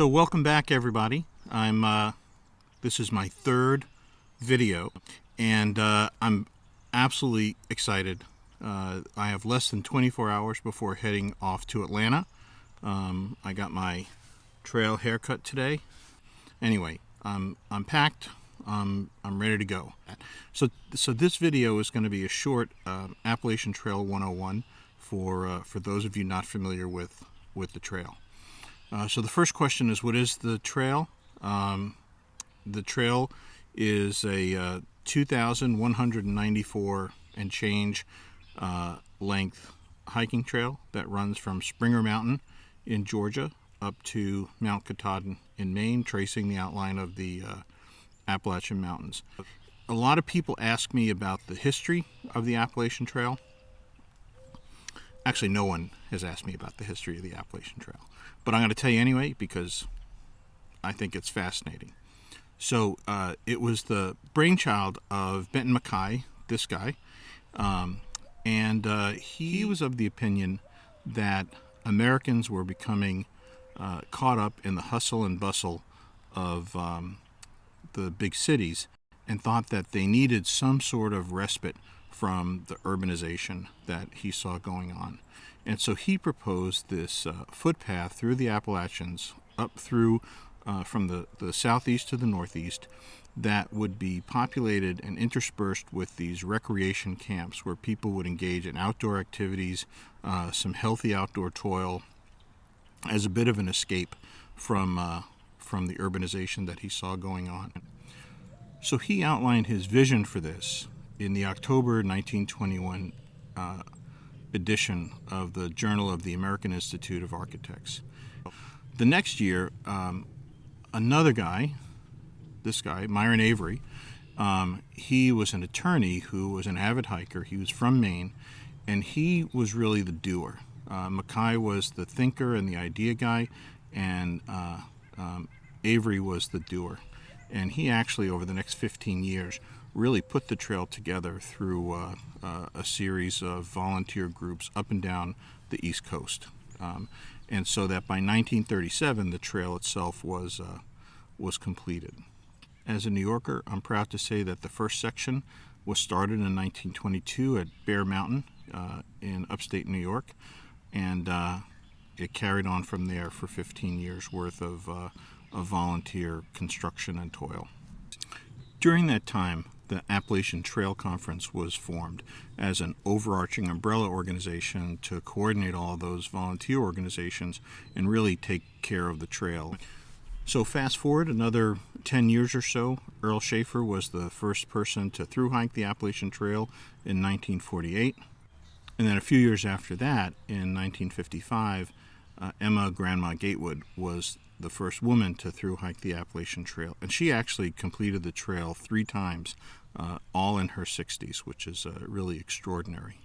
So welcome back, everybody. This is my third video, and I'm absolutely excited. I have less than 24 hours before heading off to Atlanta. I got my trail haircut today. Anyway, I'm packed. I'm ready to go. So this video is going to be a short Appalachian Trail 101 for those of you not familiar with the trail. So the first question is, what is the trail? The trail is a 2,194 and change length hiking trail that runs from Springer Mountain in Georgia up to Mount Katahdin in Maine, tracing the outline of the Appalachian Mountains. A lot of people ask me about the history of the Appalachian Trail. Actually, no one has asked me about the history of the Appalachian Trail, but I'm going to tell you anyway because I think it's fascinating. So it was the brainchild of Benton Mackay, this guy, and he was of the opinion that Americans were becoming caught up in the hustle and bustle of the big cities and thought that they needed some sort of respite from the urbanization that he saw going on. And so he proposed this footpath through the Appalachians up through from the southeast to the northeast that would be populated and interspersed with these recreation camps where people would engage in outdoor activities, some healthy outdoor toil, as a bit of an escape from the urbanization that he saw going on. So he outlined his vision for this in the October 1921 edition of the Journal of the American Institute of Architects. The next year, another guy, this guy, Myron Avery, he was an attorney who was an avid hiker. He was from Maine, and he was really the doer. Mackay was the thinker and the idea guy, and Avery was the doer. And he actually, over the next 15 years, really put the trail together through a series of volunteer groups up and down the East Coast. And so that by 1937, the trail itself was completed. As a New Yorker, I'm proud to say that the first section was started in 1922 at Bear Mountain in upstate New York, and it carried on from there for 15 years worth of volunteer construction and toil. During that time, the Appalachian Trail Conference was formed as an overarching umbrella organization to coordinate all of those volunteer organizations and really take care of the trail. So fast forward another 10 years or so, Earl Schaefer was the first person to thru-hike the Appalachian Trail in 1948. And then a few years after that, in 1955, Emma Grandma Gatewood was the first woman to thru-hike the Appalachian Trail. And she actually completed the trail 3 times, all in her 60s, which is really extraordinary.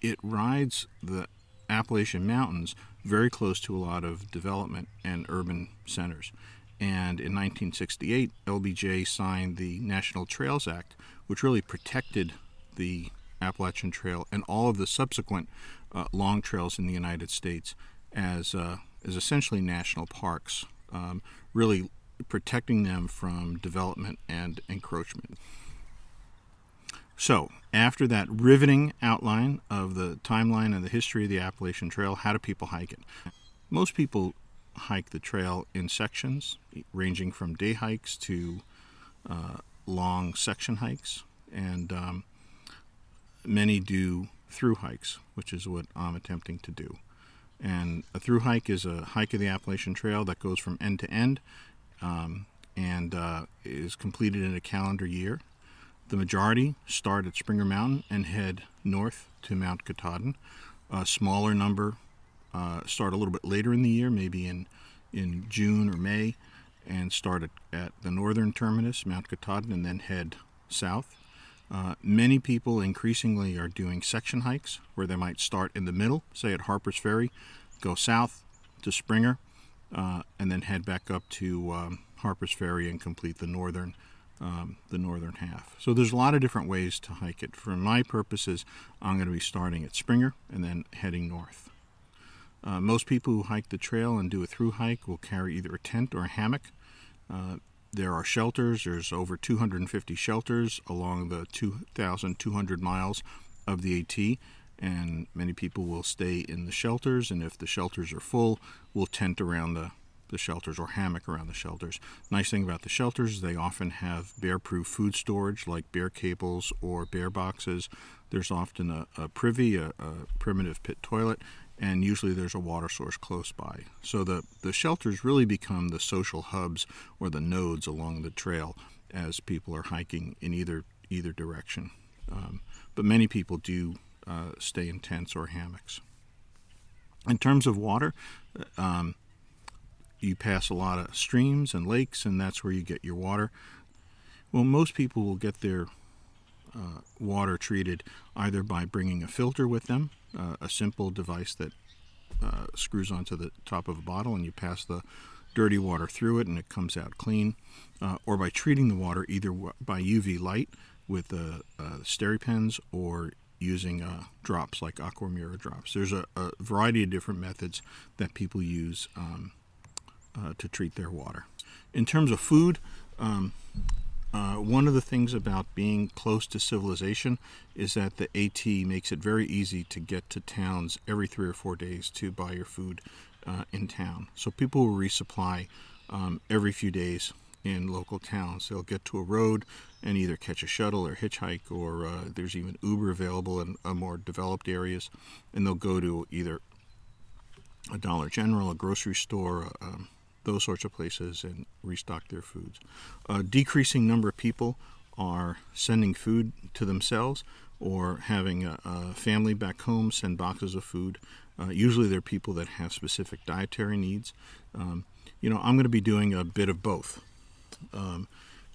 It rides the Appalachian Mountains very close to a lot of development and urban centers. And in 1968, LBJ signed the National Trails Act, which really protected the Appalachian Trail and all of the subsequent long trails in the United States as essentially national parks, really protecting them from development and encroachment. So, after that riveting outline of the timeline and the history of the Appalachian Trail, how do people hike it? Most people hike the trail in sections, ranging from day hikes to long section hikes, and many do thru hikes, which is what I'm attempting to do. And a thru hike is a hike of the Appalachian Trail that goes from end to end and is completed in a calendar year. The majority start at Springer Mountain and head north to Mount Katahdin. A smaller number start a little bit later in the year, maybe in June or May, and start at the northern terminus, Mount Katahdin, and then head south. Many people increasingly are doing section hikes where they might start in the middle, say at Harper's Ferry, go south to Springer, and then head back up to Harper's Ferry and complete the northern half. So there's a lot of different ways to hike it. For my purposes, I'm going to be starting at Springer and then heading north. Most people who hike the trail and do a through hike will carry either a tent or a hammock. There are shelters. There's over 250 shelters along the 2,200 miles of the AT, and many people will stay in the shelters, and if the shelters are full, will tent around the shelters or hammock around the shelters. Nice thing about the shelters is they often have bear-proof food storage like bear cables or bear boxes. There's often a privy, a primitive pit toilet, and usually there's a water source close by. So the shelters really become the social hubs or the nodes along the trail as people are hiking in either direction. But many people do stay in tents or hammocks. In terms of water, you pass a lot of streams and lakes, and that's where you get your water. Well, most people will get their water treated either by bringing a filter with them, a simple device that screws onto the top of a bottle, and you pass the dirty water through it and it comes out clean, or by treating the water either by UV light with SteriPens or using drops like Aquamira drops. There's a variety of different methods that people use to treat their water. In terms of food, one of the things about being close to civilization is that the AT makes it very easy to get to towns every 3 or 4 days to buy your food in town. So people will resupply every few days in local towns. They'll get to a road and either catch a shuttle or hitchhike, or there's even Uber available in more developed areas, and they'll go to either a Dollar General, a grocery store, those sorts of places, and restock their foods. A decreasing number of people are sending food to themselves or having a family back home send boxes of food. Usually they're people that have specific dietary needs. I'm going to be doing a bit of both.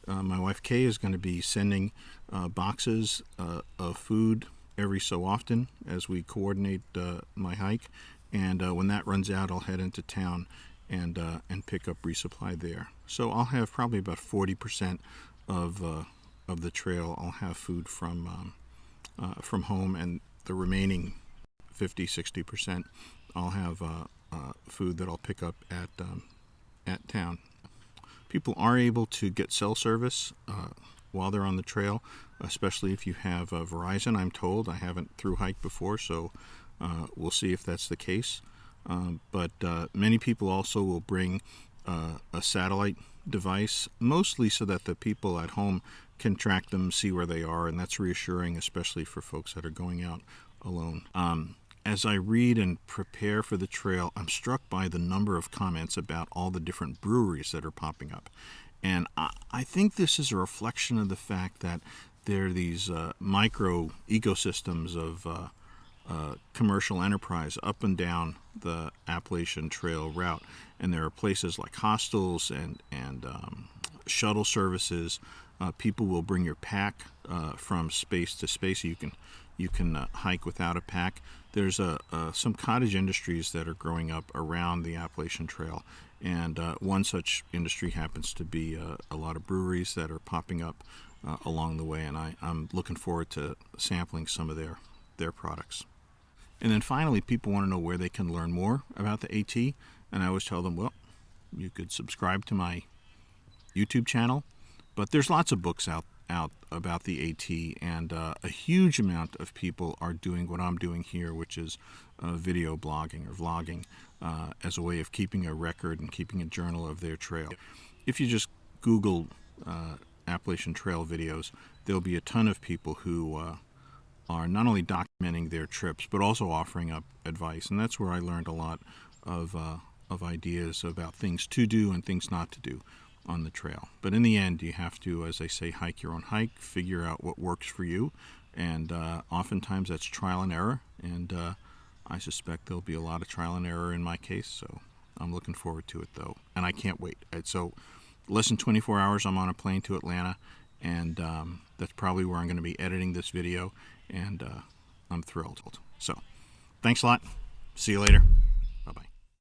My wife Kay is going to be sending boxes of food every so often as we coordinate my hike, and when that runs out, I'll head into town and pick up resupply there. So I'll have probably about 40% of the trail. I'll have food from home, and the remaining 50-60% I'll have food that I'll pick up at town. People are able to get cell service while they're on the trail, especially if you have Verizon. I'm told. I haven't through hiked before, so we'll see if that's the case. But many people also will bring a satellite device, mostly so that the people at home can track them, see where they are, and that's reassuring, especially for folks that are going out alone. As I read and prepare for the trail, I'm struck by the number of comments about all the different breweries that are popping up. And I think this is a reflection of the fact that there are these micro ecosystems of commercial enterprise up and down the Appalachian Trail route, and there are places like hostels and shuttle services. People will bring your pack from space to space. You can hike without a pack. There's some cottage industries that are growing up around the Appalachian Trail, and one such industry happens to be a lot of breweries that are popping up along the way, and I'm looking forward to sampling some of their products. And then finally, people want to know where they can learn more about the AT, and I always tell them, well, you could subscribe to my YouTube channel, but there's lots of books out about the AT, and a huge amount of people are doing what I'm doing here, which is video blogging or vlogging as a way of keeping a record and keeping a journal of their trail. If you just Google Appalachian Trail videos, there'll be a ton of people who are not only documenting their trips but also offering up advice, and that's where I learned a lot of ideas about things to do and things not to do on the trail. But in the end, you have to, as I say, hike your own hike, figure out what works for you, and oftentimes that's trial and error, and I suspect there'll be a lot of trial and error in my case, so I'm looking forward to it though, and I can't wait. So less than 24 hours I'm on a plane to Atlanta, and that's probably where I'm going to be editing this video, and I'm thrilled. So thanks a lot. See you later.